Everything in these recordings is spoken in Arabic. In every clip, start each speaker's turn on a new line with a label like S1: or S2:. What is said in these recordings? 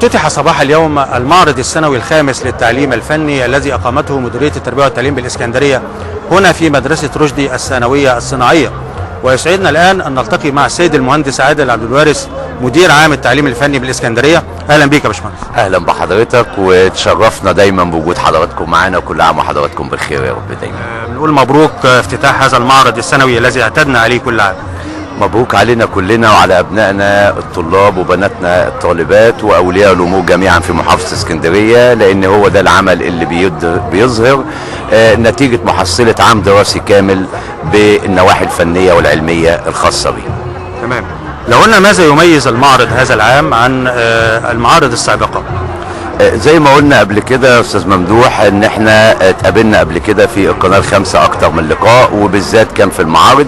S1: افتتح صباح اليوم المعرض السنوي الخامس للتعليم الفني الذي أقامته مديرية التربية والتعليم بالإسكندرية هنا في مدرسة رشدي الثانوية الصناعية. ويسعدنا الآن أن نلتقي مع السيد المهندس عادل عبد الوارث مدير عام التعليم الفني بالإسكندرية. أهلا بك يا باشمهندس.
S2: أهلا بحضرتك وتشرفنا دايما بوجود حضراتكم معنا، وكل عام وحضراتكم بخير يا رب دايما.
S1: بنقول مبروك افتتاح هذا المعرض السنوي الذي اعتدنا عليه كل عام.
S2: مبروك علينا كلنا وعلى أبنائنا الطلاب وبناتنا الطالبات وأولياء الأمور جميعا في محافظة اسكندرية، لأن هو ده العمل اللي بيظهر نتيجة محصلة عام دراسي كامل بالنواحي الفنية والعلمية الخاصة به.
S1: تمام. لو قلنا ماذا يميز المعرض هذا العام عن المعارض السابقة؟
S2: زي ما قلنا قبل كده يا استاذ ممدوح ان احنا اتقابلنا قبل كده في القناة الخامسة اكتر من لقاء، وبالذات كان في المعارض.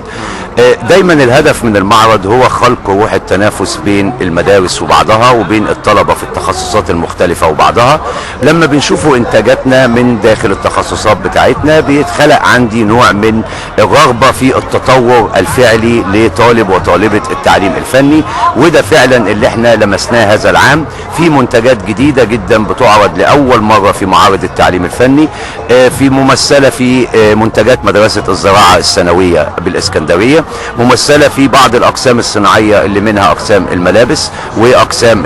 S2: دايما الهدف من المعرض هو خلق روح التنافس بين المدارس وبعضها وبين الطلبة في التخصصات المختلفة وبعضها. لما بنشوفوا انتاجاتنا من داخل التخصصات بتاعتنا بيتخلق عندي نوع من الرغبة في التطور الفعلي لطالب وطالبة التعليم الفني، وده فعلا اللي احنا لمسناه هذا العام في منتجات جديدة جدا بتعرض لأول مرة في معارض التعليم الفني، في ممثلة في منتجات مدرسة الزراعة الثانوية بالإسكندرية، ممثلة في بعض الأقسام الصناعية اللي منها أقسام الملابس وأقسام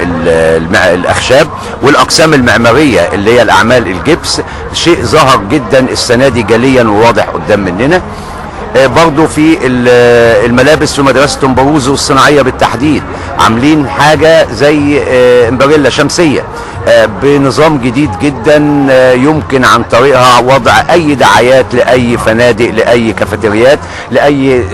S2: الأخشاب والأقسام المعمارية اللي هي الأعمال الجبس. شيء ظهر جدا السنة دي جليا وواضح قدام مننا. برضو في الملابس في مدرسة امبروزو الصناعية بالتحديد عاملين حاجة زي امبريلا شمسية بنظام جديد جدا يمكن عن طريقها وضع اي دعايات لاي فنادق، لاي كافيتريات، لاي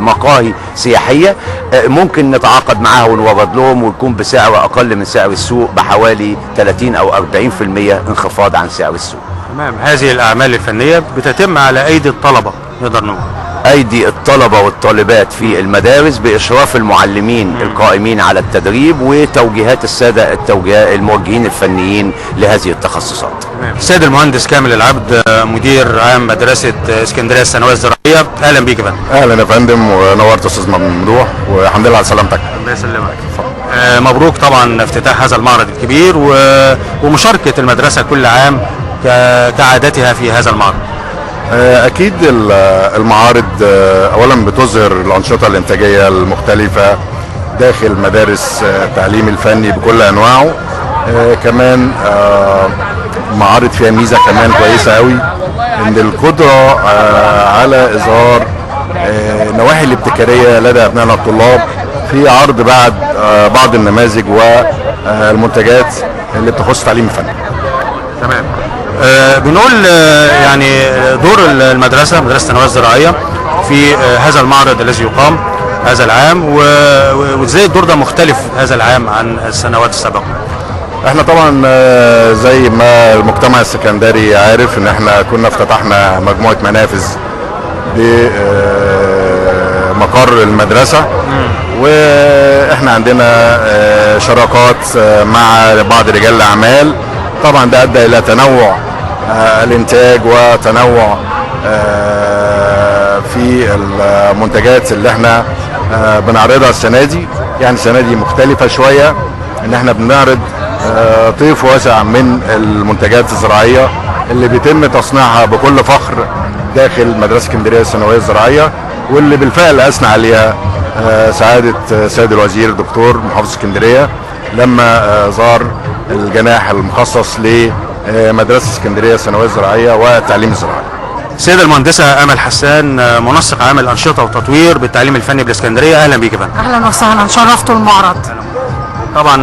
S2: مقاهي سياحية ممكن نتعاقد معاها ونورد لهم ويكون بسعر اقل من سعر السوق بحوالي 30 او 40% انخفاض عن سعر السوق.
S1: تمام. هذه الاعمال الفنية بتتم على ايدي الطلبة، نقدر نقول
S2: ايدي الطلبة والطالبات في المدارس باشراف المعلمين القائمين على التدريب وتوجيهات السادة الموجهين الفنيين لهذه التخصصات.
S1: السيد المهندس كامل العبد مدير عام مدرسة اسكندرية الثانوية الزراعية، اهلا بيك يا فندم.
S3: اهلا يا فندم ونورت يا استاذ ممدوح والحمد لله على سلامتك.
S1: الله يسلمك. مبروك طبعا افتتاح هذا المعرض الكبير ومشاركة المدرسة كل عام كعادتها في هذا المعرض.
S3: اكيد المعارض اولا بتظهر الانشطه الانتاجيه المختلفه داخل مدارس التعليم الفني بكل انواعه. كمان معارض فيها ميزه كمان كويسه قوي، ان القدره على اظهار النواحي الابتكاريه لدى ابنائنا الطلاب في عرض بعض النماذج والمنتجات اللي بتخص التعليم الفني.
S1: تمام. بنقول يعني دور المدرسة مدرسة الثانوية الزراعية في هذا المعرض الذي يقام هذا العام، وازاي الدور ده مختلف هذا العام عن السنوات السابقة؟
S3: احنا طبعا زي ما المجتمع السكندري عارف ان احنا كنا افتتحنا مجموعة منافذ بمقر المدرسة، واحنا عندنا شراكات مع بعض رجال الاعمال. طبعا ده ادى الى تنوع الانتاج وتنوع في المنتجات اللي احنا بنعرضها السنه دي. يعني السنه دي مختلفه شويه، ان احنا بنعرض طيف واسع من المنتجات الزراعيه اللي بيتم تصنيعها بكل فخر داخل مدرسه اسكندريه الثانويه الزراعيه، واللي بالفعل اثنى عليها سعاده سيد الوزير دكتور محافظ اسكندريه لما زار الجناح المخصص لمدرسة اسكندرية الثانوية الزراعية والتعليم الزراعي.
S1: السيدة المهندسة أمل حسان منسق عامل أنشطة وتطوير بالتعليم الفني بالإسكندرية، أهلا بيك يا فندم.
S4: أهلا وسهلا، شرفتوا المعرض.
S1: طبعا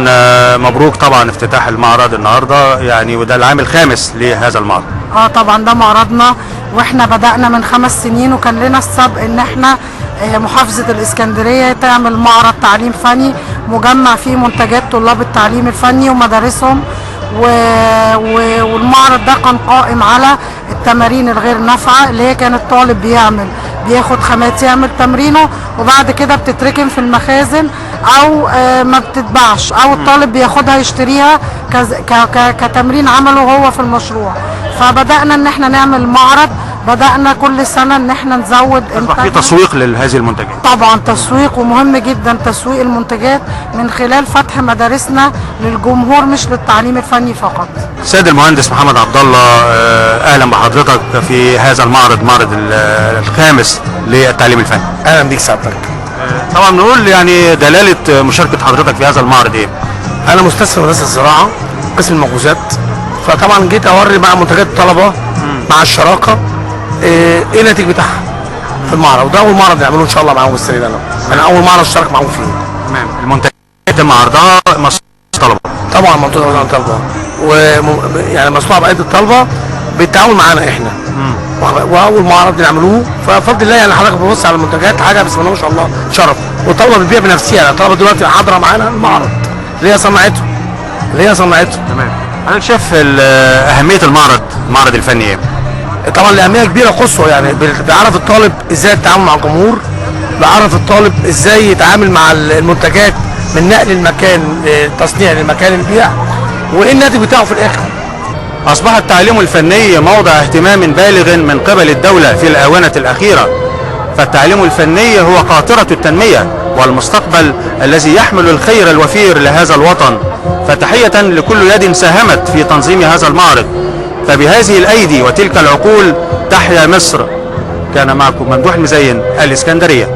S1: مبروك طبعا افتتاح المعرض النهارده، يعني وده العام الخامس لهذا المعرض.
S4: طبعا ده معرضنا، واحنا بدأنا من 5 سنين وكان لنا السبق ان احنا محافظة الإسكندرية تعمل معرض تعليم فني مجمع فيه منتجات طلاب التعليم الفني ومدارسهم، والمعرض ده كان قائم على التمارين الغير نافعة اللي هي كان الطالب بياخد خامات يعمل تمرينه وبعد كده بتتركن في المخازن او ما بتتباعش، او الطالب بياخدها يشتريها كتمرين عمله هو في المشروع. فبدأنا ان احنا نعمل معرض بدأنا كل سنة ان احنا نزود
S1: أصبح في
S4: انتاجنا.
S1: تسويق لهذه المنتجات.
S4: طبعا تسويق، ومهم جدا تسويق المنتجات من خلال فتح مدارسنا للجمهور مش للتعليم الفني فقط.
S1: السيد المهندس محمد عبد الله، اهلا بحضرتك في هذا المعرض، معرض الخامس للتعليم الفني.
S5: اهلا بيك سعادتك.
S1: طبعا نقول يعني دلاله مشاركه حضرتك في هذا المعرض ايه؟
S5: انا مستثمر مدرسه الزراعه قسم المخبوزات، فطبعا جيت اوري مع منتجات الطلبه مع الشراكه ايه النتيجه بتاعها في المعرض، وده اول معرض نعمله ان شاء الله معاهم السنه دي. انا اول معرض اشترك معاهم فيه.
S1: تمام. المنتجات يتم عرضها مصنوعه طلبه.
S5: طبعا منتجات الطلبه يعني مصنوعه بايدي الطلبه بالتعاون معانا احنا. واول معرض بنعملوه، فبفضل الله يعني حضرتك بتبص على المنتجات حاجه بسم الله ما شاء الله شرف، والطلبه بتبيع بنفسها. يعني الطلبه دلوقتي حاضره معانا المعرض اللي هي صنعته.
S1: تمام. انا شايف اهميه المعرض الفني ايه؟
S5: طبعا الاهميه كبيره قصوى، يعني بيعرف الطالب ازاي التعامل مع الجمهور، بيعرف الطالب ازاي يتعامل مع المنتجات من نقل المكان تصنيع للمكان البيع، وايه الناتج بتاعه في الاخر.
S1: أصبح التعليم الفني موضع اهتمام بالغ من قبل الدولة في الآونة الأخيرة، فالتعليم الفني هو قاطرة التنمية والمستقبل الذي يحمل الخير الوفير لهذا الوطن. فتحية لكل يد ساهمت في تنظيم هذا المعرض، فبهذه الأيدي وتلك العقول تحيا مصر. كان معكم ممدوح المزين، الإسكندرية.